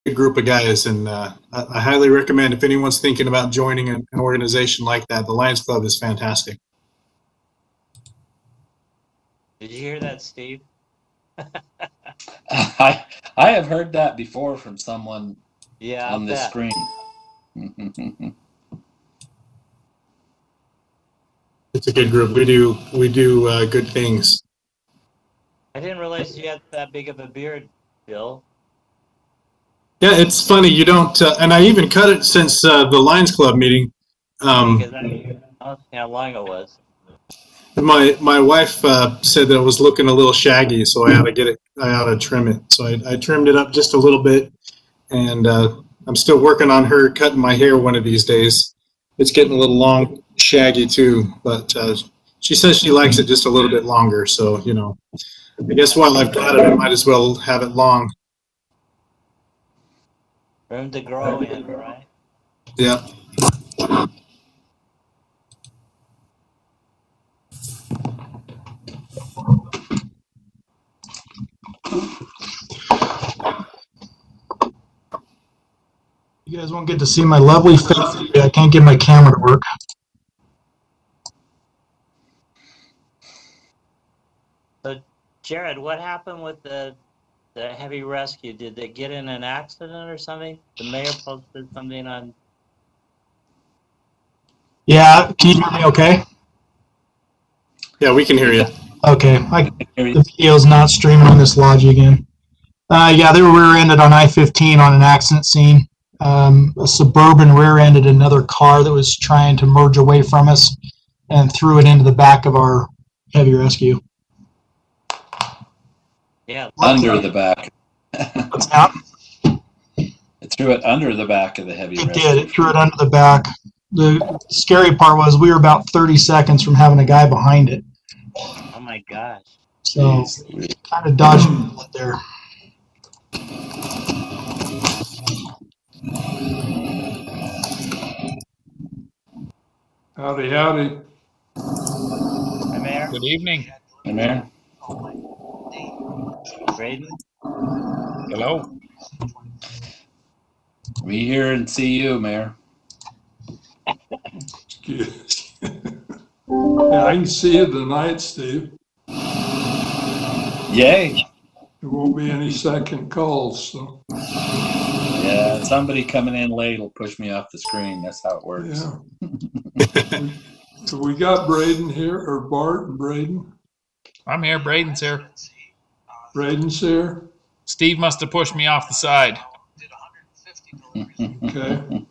good group of guys, and I highly recommend if anyone's thinking about joining an organization like that, the Lions Club is fantastic. Did you hear that, Steve? I have heard that before from someone on this screen. It's a good group. We do good things. I didn't realize you had that big of a beard, Bill. Yeah, it's funny. You don't, and I even cut it since the Lions Club meeting. Because I don't know how long it was. My wife said that it was looking a little shaggy, so I ought to trim it. So I trimmed it up just a little bit, and I'm still working on her cutting my hair one of these days. It's getting a little long, shaggy too, but she says she likes it just a little bit longer. So, you know, I guess while I've got it, I might as well have it long. Room to grow in, right? Yeah. You guys won't get to see my lovely face. I can't get my camera to work. So, Jared, what happened with the heavy rescue? Did they get in an accident or something? The mayor posted something on. Yeah, can you hear me okay? Yeah, we can hear you. Okay, the video's not streaming on this Logi again. Yeah, they were rear-ended on I-15 on an accident scene. A Suburban rear-ended another car that was trying to merge away from us and threw it into the back of our heavy rescue. Yeah. Under the back. What's that? It threw it under the back of the heavy rescue. It did. It threw it under the back. The scary part was we were about 30 seconds from having a guy behind it. Oh my gosh. So kind of dodged a bullet there. Howdy, howdy. Hi, Mayor. Good evening. Hey, Mayor. Braden. Hello. We hear and see you, Mayor. Good. Yeah, I can see you tonight, Steve. Yay. There won't be any second calls, so. Yeah, somebody coming in late will push me off the screen. That's how it works. Yeah. So we got Braden here, or Bart and Braden. I'm here. Braden's here. Braden's here. Steve must have pushed me off the side. Okay.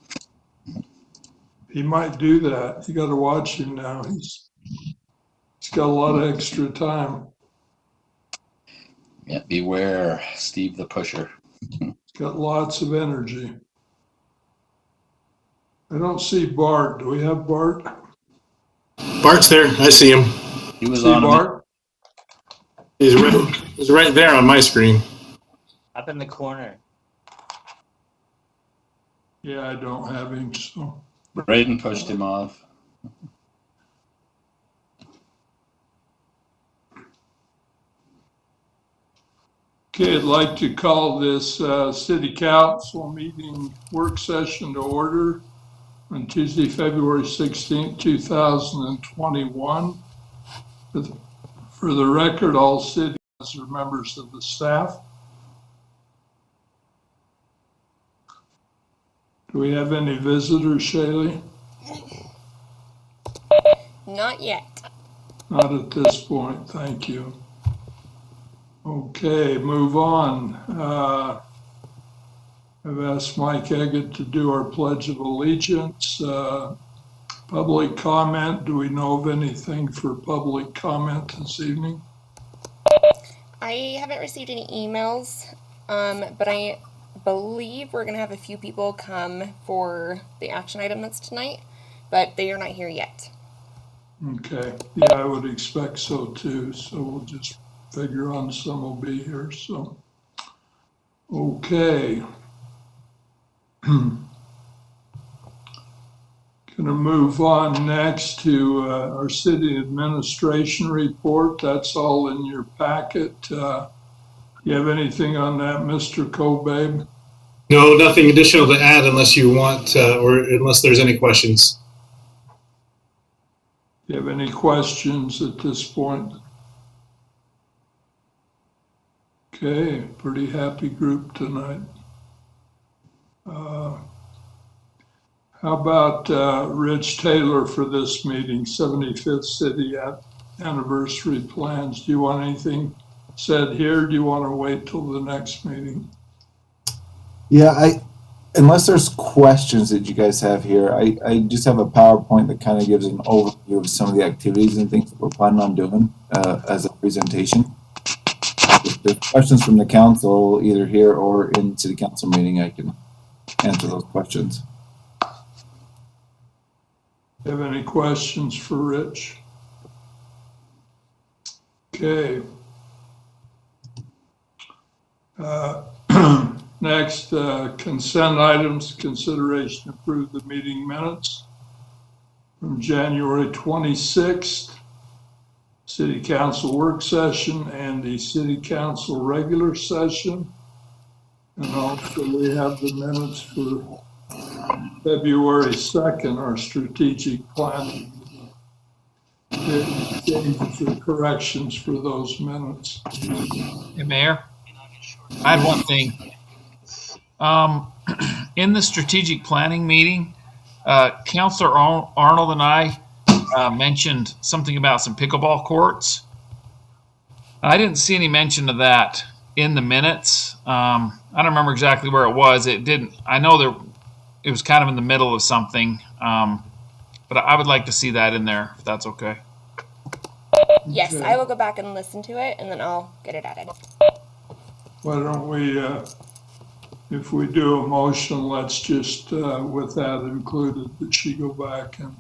He might do that. You got to watch him now. He's got a lot of extra time. Yeah, beware, Steve the pusher. He's got lots of energy. I don't see Bart. Do we have Bart? Bart's there. I see him. He was See on Bart? He's right there on my screen. Up in the corner. Yeah, I don't have him, so. Braden pushed him off. Okay, I'd like to call this City Council meeting work session to order on Tuesday, February 16th, 2021. For the record, all city are members of the staff. Do we have any visitors, Shaylee? Not yet. Not at this point, thank you. Okay, move on. I've asked Mike Eggett to do our Pledge of Allegiance. Public comment, do we know of anything for public comment this evening? I haven't received any emails, but I believe we're going to have a few people come for the action item that's tonight, but they are not here yet. Okay, yeah, I would expect so too, so we'll just figure on some will be here, so. Okay. Gonna move on next to our city administration report. That's all in your packet. You have anything on that, Mr. Kobabe? No, nothing additional to add unless you want, or unless there's any questions. Do you have any questions at this point? Okay, pretty happy group tonight. How about Rich Taylor for this meeting, 75th City Anniversary Plans? Do you want anything said here? Do you want to wait till the next meeting? Yeah, unless there's questions that you guys have here, I just have a PowerPoint that kind of gives an overview of some of the activities and things that we're planning on doing as a presentation. If there's questions from the council, either here or in city council meeting, I can answer those questions. Have any questions for Rich? Okay. Next, consent items, consideration to approve the meeting minutes from January 26th, City Council work session and the City Council regular session. And also we have the minutes for February 2nd, our strategic planning. Changes or corrections for those minutes. Hey, Mayor, I had one thing. In the strategic planning meeting, Councilor Arnold and I mentioned something about some pickleball courts. I didn't see any mention of that in the minutes. I don't remember exactly where it was. I know it was kind of in the middle of something, but I would like to see that in there, if that's okay. Yes, Okay. I will go back and listen to it, and then I'll get it added. Why don't we, if we do a motion, let's just, with that included, that she go back and,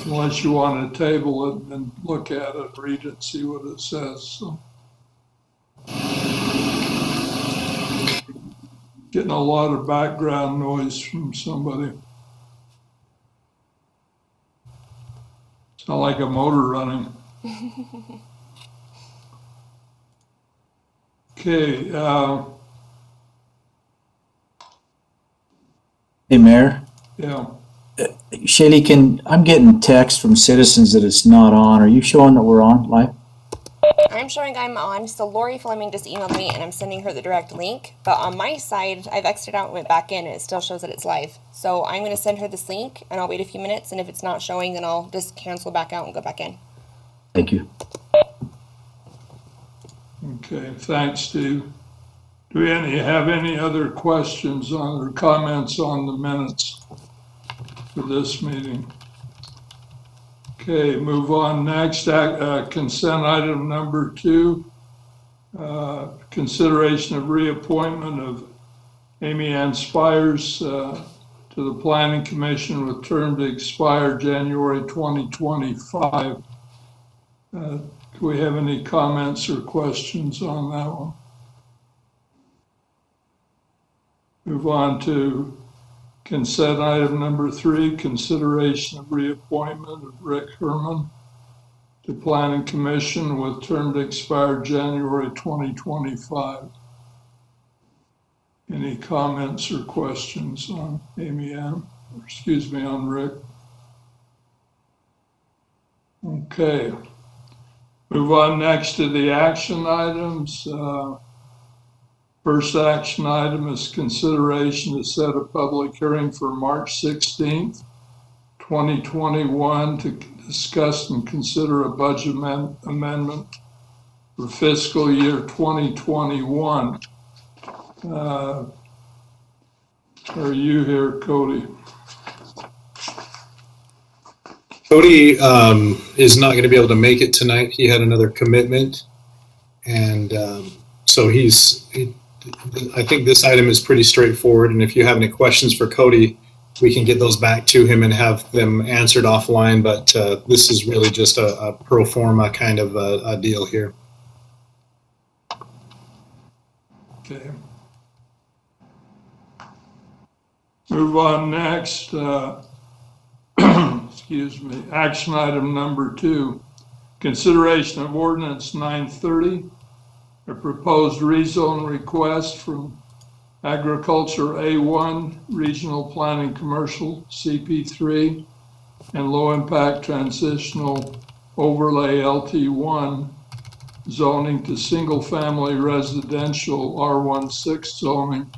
unless you want to table it and look at it, read it, see what it says. So. Getting a lot of background noise from somebody. Sound like a motor running. Okay. Hey, Mayor. Yeah. Shaylee, I'm getting text from citizens that it's not on. Are you showing that we're on live? I'm showing I'm on, so Lori Fleming just emailed me and I'm sending her the direct link. But on my side, I've exited out and went back in and it still shows that it's live. So I'm going to send her this link and I'll wait a few minutes. And if it's not showing, then I'll just cancel back out and go back in. Thank you. Okay, thanks, Steve. Do we have any other questions on or comments on the minutes for this meeting? Okay, move on next. Consent item number 2, consideration of reappointment of Amy Ann Spires to the Planning Commission with term to expire January 2025. Do we have any comments or questions on that one? Move on to consent item number 3, consideration of reappointment of Rick Herman to Planning Commission with term to expire January 2025. Any comments or questions on Amy Ann, on Rick? Okay. Move on next to the action items. First action item is consideration to set a public hearing for March 16th, 2021 to discuss and consider a budget amendment for fiscal year 2021. Are you here, Cody? Cody is not going to be able to make it tonight. He had another commitment, and so I think this item is pretty straightforward, and if you have any questions for Cody, we can get those back to him and have them answered offline, but this is really just a pro forma kind of a deal here. Okay. Move on next. Excuse me. Action item number 2, consideration of ordinance 930, a proposed rezone request from Agriculture A1, Regional Planning Commercial CP3, and Low Impact Transitional Overlay LT1, zoning to single family residential R16 zoning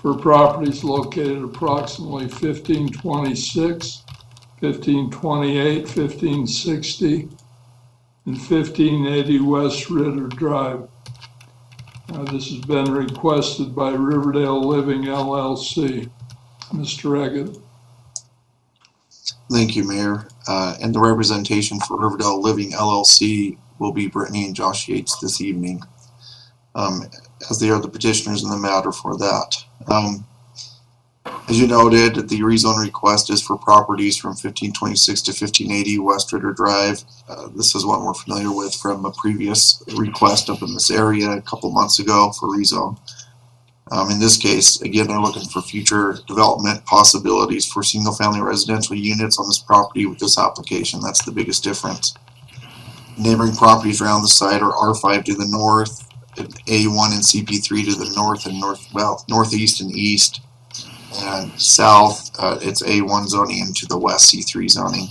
for properties located approximately 1526, 1528, 1560, and 1580 West Ritter Drive. This has been requested by Riverdale Living LLC. Mr. Eggett. Thank you, Mayor. And the representation for Riverdale Living LLC will be Brittany and Josh Yates this evening, as they are the petitioners in the matter for that. As you noted, the rezone request is for properties from 1526 to 1580 West Ritter Drive. This is one we're familiar with from a previous request up in this area a couple months ago for rezone. In this case, again, they're looking for future development possibilities for single-family residential units on this property with this application. That's the biggest difference. Neighboring properties around the site are R5 to the north, A1 and CP3 to the north and northeast and east, and south, it's A1 zoning, and to the west, C3 zoning.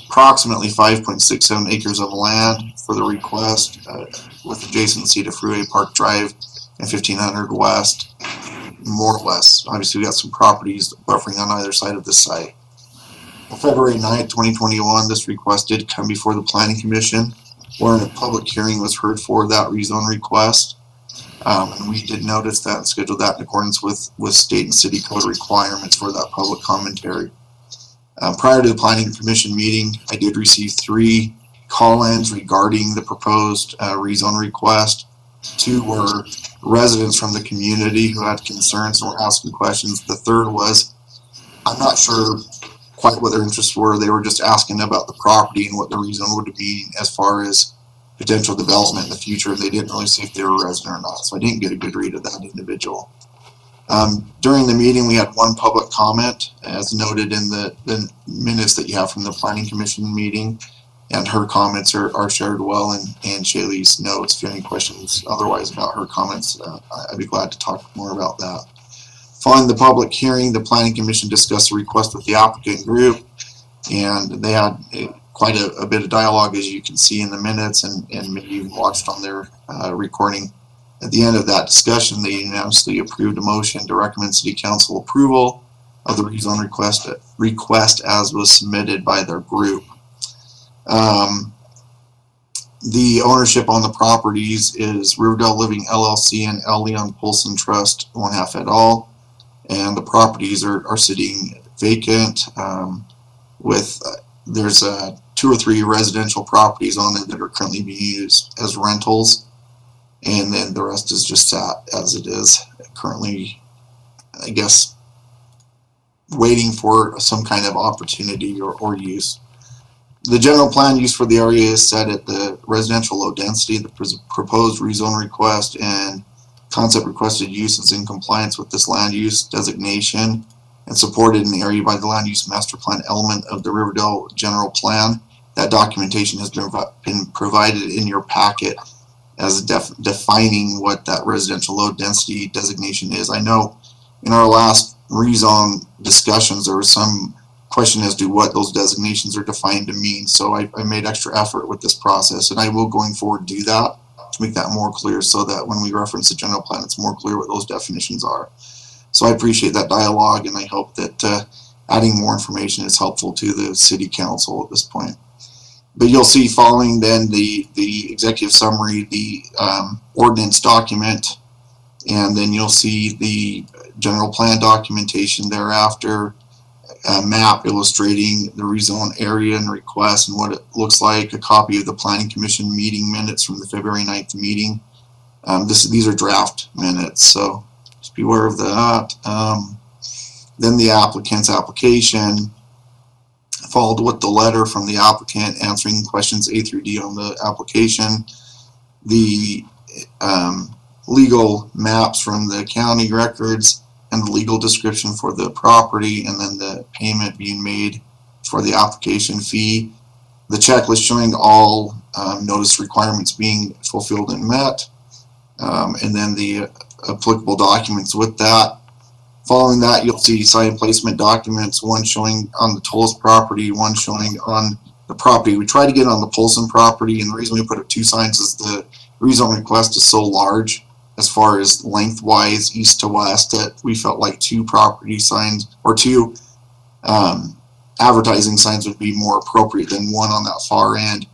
Approximately 5.67 acres of land for the request, with adjacency to Freeway Park Drive and 1500 West, more or less. Obviously, we got some properties buffering on either side of the site. On February 9th, 2021, this request did come before the Planning Commission, wherein a public hearing was heard for that rezone request. And we did notice that and scheduled that in accordance with state and city code requirements for that public commentary. Prior to the Planning Commission meeting, I did receive 3 call-ins regarding the proposed rezone request. 2 were residents from the community who had concerns and were asking questions. The third was, I'm not sure quite what their interests were. They were just asking about the property and what the rezone would be as far as potential development in the future. They didn't really say if they were a resident or not, so I didn't get a good read of that individual. During the meeting, we had 1 public comment, as noted in the minutes that you have from the Planning Commission meeting, and her comments are shared well in Shaylee's notes. If you have any questions otherwise about her comments, I'd be glad to talk more about that. Following the public hearing, the Planning Commission discussed the request with the applicant group, and they had quite a bit of dialogue, as you can see in the minutes, and maybe you watched on their recording. At the end of that discussion, they unanimously approved a motion to recommend City Council approval of the rezone request as was submitted by their group. The ownership on the properties is Riverdale Living LLC and L. Leon Polson Trust, 1/2 et al. And the properties are sitting vacant, with there's 2 or 3 residential properties on it that are currently being used as rentals, and then the rest is just sat as it is currently, I guess, waiting for some kind of opportunity or use. The general plan use for the area is set at the residential low density. The proposed rezone request and concept requested use is in compliance with this land use designation and supported in the area by the land use master plan element of the Riverdale general plan. That documentation has been provided in your packet as defining what that residential low density designation is. I know in our last rezone discussions there was some question as to what those designations are defined to mean, so I made extra effort with this process, and I will going forward do that to make that more clear, so that when we reference the general plan it's more clear what those definitions are. So I appreciate that dialogue, and I hope that adding more information is helpful to the City Council at this point. But you'll see following then the executive summary, the ordinance document, and then you'll see the general plan documentation thereafter, a map illustrating the rezone area and request and what it looks like, a copy of the Planning Commission meeting minutes from the February 9th meeting. These are draft minutes, so just be aware of that. Then the applicant's application, followed with the letter from the applicant answering questions A through D on the application, the legal maps from the county records, and the legal description for the property, and then the payment being made for the application fee. The checklist showing all notice requirements being fulfilled and met, and then the applicable documents with that. Following that, you'll see sign placement documents, one showing on the Tolles property, one showing on the property. We tried to get on the Polson property, and the reason we put up 2 signs is the rezone request is so large as far as lengthwise east to west that we felt like 2 property signs or 2 advertising signs would be more appropriate than one on that far end.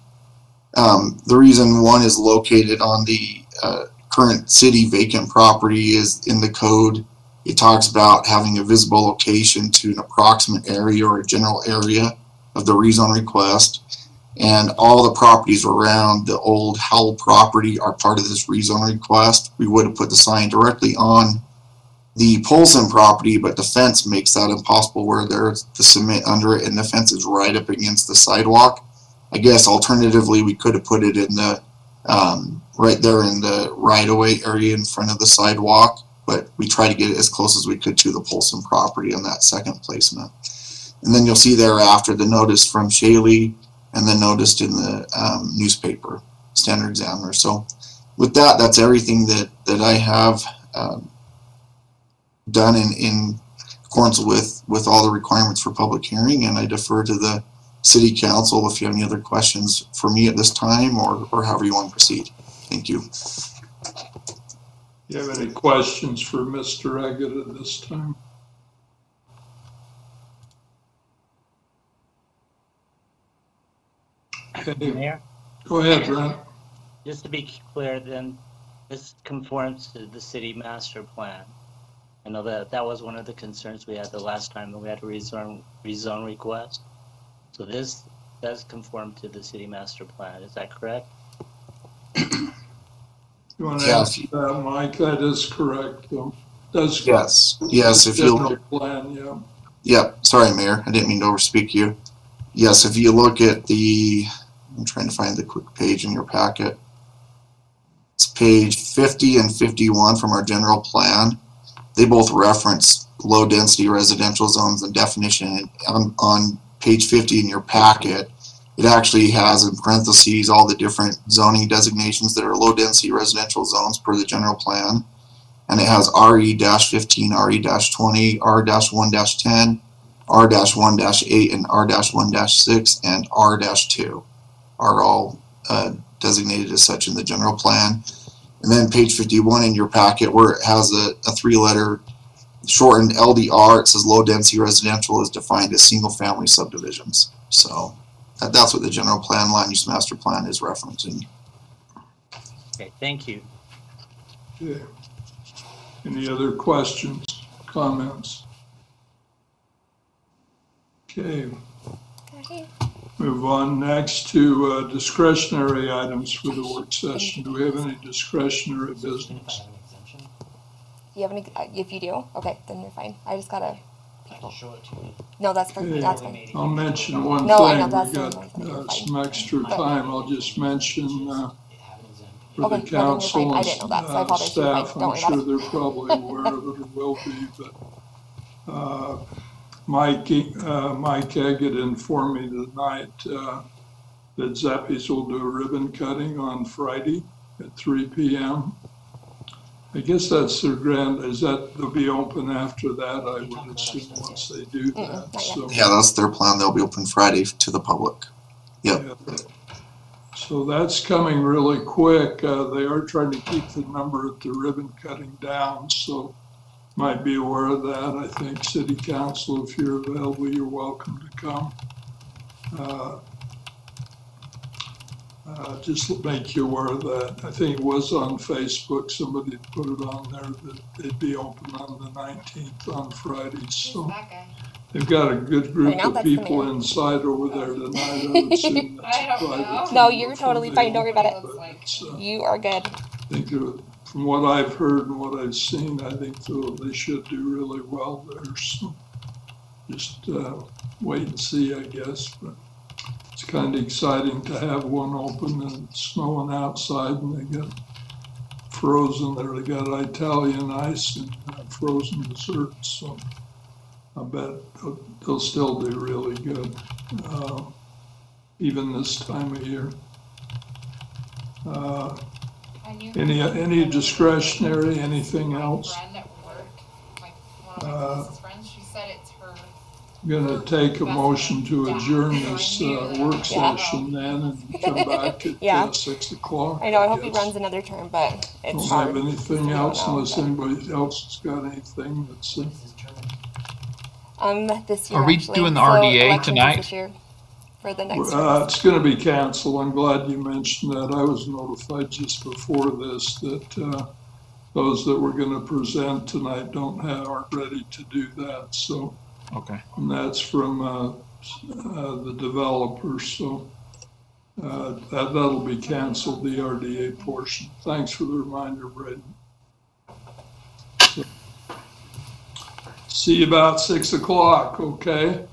The reason one is located on the current city vacant property is in the code. It talks about having a visible location to an approximate area or a general area of the rezone request. And all the properties around the old Howell property are part of this rezone request. We would have put the sign directly on the Polson property, but the fence makes that impossible where there's the cement under it and the fence is right up against the sidewalk. I guess alternatively, we could have put it in the right there in the right-of-way area in front of the sidewalk, but we try to get it as close as we could to the Polson property on that second placement. And then you'll see thereafter the notice from Shaley and then noticed in the newspaper, Standard Examiner. So with that, that's everything that I have done in accordance with all the requirements for public hearing, and I defer to the City Council if you have any other questions for me at this time or however you want to proceed. Thank you. Do you have any questions for Mr. Eggett at this time? Okay. Mayor, Go ahead, Brent. just to be clear, then this conforms to the city master plan. I know that was one of the concerns we had the last time that we had a rezone request. So this does conform to the city master plan. Is that correct? You want to Yeah. answer that, Mike? That is correct, though. Does Yes. If general you plan, yeah. Yep. Sorry, Mayor. I didn't mean to overspeak you. Yes. If you look at I'm trying to find the quick page in your packet. It's page 50 and 51 from our general plan. They both reference low density residential zones and definition. On page 50 in your packet, it actually has in parentheses all the different zoning designations that are low density residential zones per the general plan. And it has RE-15, RE-20, R-1-10, R-1-8, and R-1-6, and R-2 are all designated as such in the general plan. And then page 51 in your packet, where it has a 3-letter shortened LDR, it says low density residential is defined as single family subdivisions. So that's what the general plan land use master plan is referencing. Okay, thank you. Okay. Any other questions, comments? Okay. Okay. Move on next to discretionary items for the work session. Do we have any discretionary business? Do you have any? If you do, okay, then you're fine. I just gotta. No, that's fine. That's fine. I'll mention one No, I thing. know, that's We the got only thing. You're fine. some extra time. I'll just mention for the Okay, well, then you're council fine. I and didn't know that, so I apologize. You're fine. staff. Don't I'm worry about sure it. they're probably aware of it or will be, but Mike Eggett informed me tonight that Zappies will do a ribbon cutting on Friday at 3 p.m. I guess that's their grand, they'll be open after that, I would assume, once they do that. not yet. So, Yeah, that's their plan. They'll be open Friday to the public. Yep. yeah. So that's coming really quick. They are trying to keep the number at the ribbon cutting down, so might be aware of that. I think City Council, if you're available, you're welcome to come. Just make you aware of that. I think it was on Facebook. Somebody put it on there that they'd be open on the 19th on Friday. So they've got a good group Right now, of that's the people mayor. inside over there tonight. I would assume that's a private. No, thing you're before totally they fine. Don't worry about open, it. but it's, You are good. I think from what I've heard and what I've seen, I think they should do really well there. So just wait and see, I guess. But it's kind of exciting to have one open and it's snowing outside and they got frozen there. They got Italian ice and frozen desserts. So I bet they'll still do really good, even this time of year. Any discretionary, anything else? Gonna take a motion to adjourn this work session then and come back Yeah. at 6 o'clock. I know, I hope he guess. runs another term, but it's Don't hard. have anything We else don't know, unless but- anybody else has got anything that's, This year, Are we actually. doing the So RDA elections is tonight? This year for the next term. it's gonna be canceled. I'm glad you mentioned that. I was notified just before this that, those that were gonna present tonight aren't ready to do that, so. Okay. And that's from, the developers, so, that'll be canceled, the RDA portion. Thanks for the reminder, Braden. So, see you about 6 o'clock, okay?